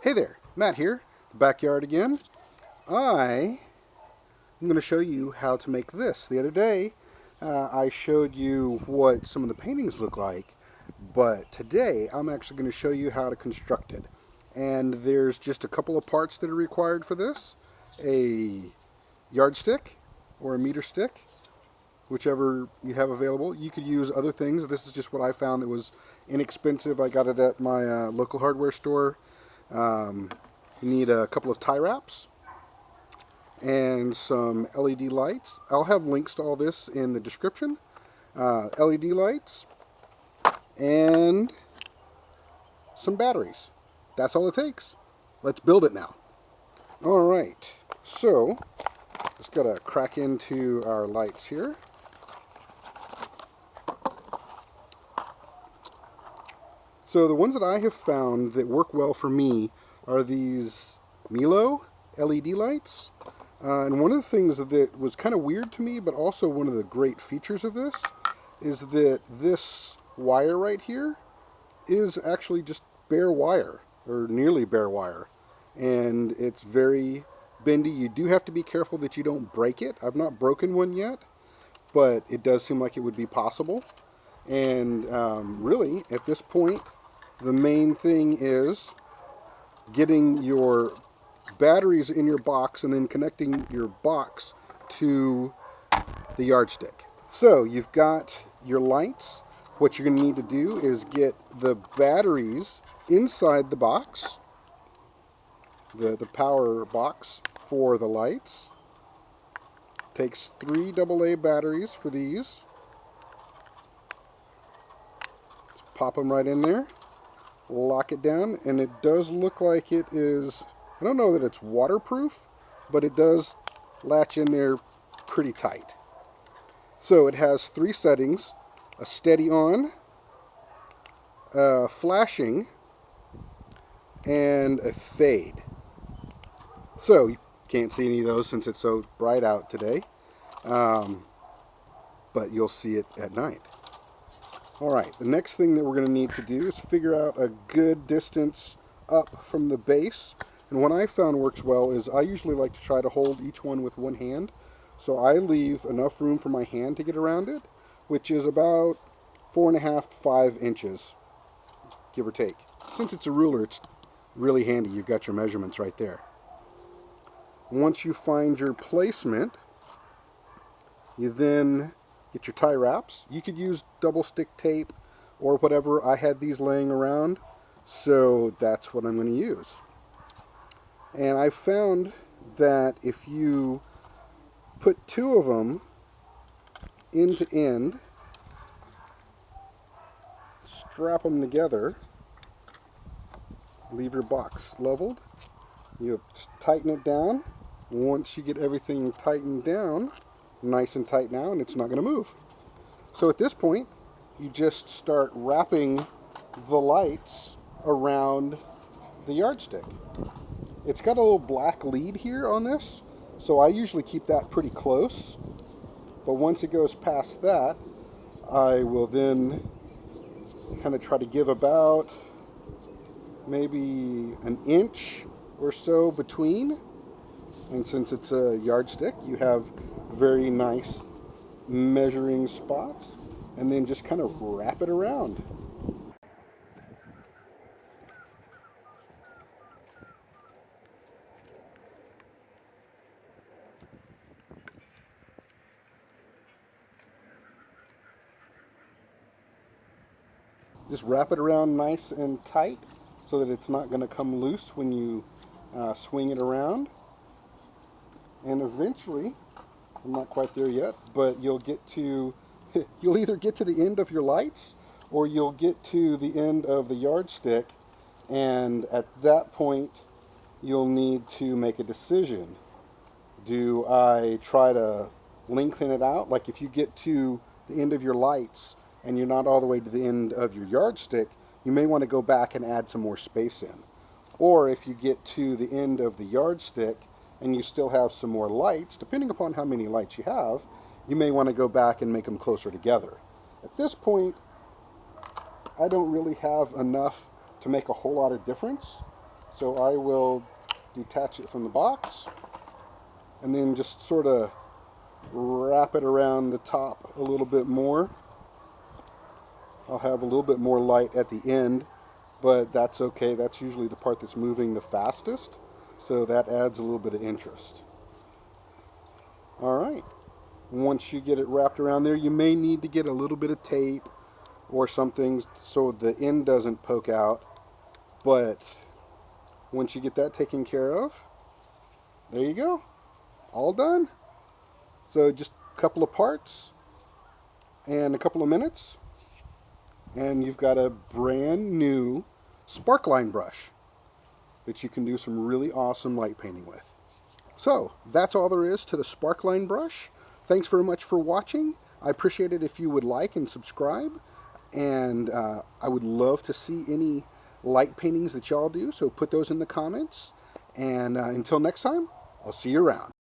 Hey there, Matt here, backyard again. I'm going to show you how to make this. The other day, I showed you what some of the paintings look like, but today I'm actually going to show you how to construct it. And there's just a couple of parts that are required for this. A yardstick or a meter stick, whichever you have available. You could use other things. This is just what I found that was inexpensive. I got it at my local hardware store. You need a couple of tie wraps and some LED lights. I'll have links to all this in the description. LED lights and some batteries. That's all it takes. Let's build it now. Alright, so just gotta crack into our lights here. So the ones that I have found that work well for me are these Milo LED lights. And one of the things that was kind of weird to me, but also one of the great features of this, is that this wire right here is actually just bare wire, or nearly bare wire. And it's very bendy. You do have to be careful that you don't break it. I've not broken one yet, but it does seem like it would be possible. And really, at this point, the main thing is getting your batteries in your box and then connecting your box to the yardstick. So you've got your lights. What you're going to need to do is get the batteries inside the box, the power box for the lights. Takes 3 AA batteries for these. Just pop them right in there. Lock it down, and it does look like it is, I don't know that it's waterproof, but it does latch in there pretty tight. So it has 3 settings: a steady on, a flashing, and a fade. So you can't see any of those since it's so bright out today, but you'll see it at night. Alright, the next thing that we're going to need to do is figure out a good distance up from the base. And what I found works well is I usually like to try to hold each one with one hand. So I leave enough room for my hand to get around it, which is about 4.5 to 5 inches, give or take. Since it's a ruler, it's really handy. You've got your measurements right there. Once you find your placement, you then get your tie wraps. You could use double stick tape or whatever. I had these laying around, so that's what I'm going to use. And I found that if you put 2 of them end to end, strap them together, leave your box leveled, you just tighten it down. Once you get everything tightened down, nice and tight now, and it's not going to move. So at this point, you just start wrapping the lights around the yardstick. It's got a little black lead here on this, so I usually keep that pretty close. But once it goes past that, I will then kind of try to give about maybe an inch or so between. And since it's a yardstick, you have very nice measuring spots, and then just kind of wrap it around. Just wrap it around nice and tight so that it's not going to come loose when you swing it around. And eventually, I'm not quite there yet, but you'll get to, you'll either get to the end of your lights or you'll get to the end of the yardstick, and at that point you'll need to make a decision. Do I try to lengthen it out? Like if you get to the end of your lights and you're not all the way to the end of your yardstick, you may want to go back and add some more space in. Or if you get to the end of the yardstick and you still have some more lights, depending upon how many lights you have, you may want to go back and make them closer together. At this point, I don't really have enough to make a whole lot of difference, So I will detach it from the box and then just sort of wrap it around the top a little bit more. I'll have a little bit more light at the end, but that's okay. That's usually the part that's moving the fastest, so that adds a little bit of interest. Alright, once you get it wrapped around there, you may need to get a little bit of tape or something so the end doesn't poke out, but once you get that taken care of, there you go, all done. So just a couple of parts and a couple of minutes, and you've got a brand new Sparkline brush that you can do some really awesome light painting with. So that's all there is to the Sparkline brush. Thanks very much for watching. I appreciate it if you would like and subscribe, and I would love to see any light paintings that y'all do, so put those in the comments, and until next time, I'll see you around.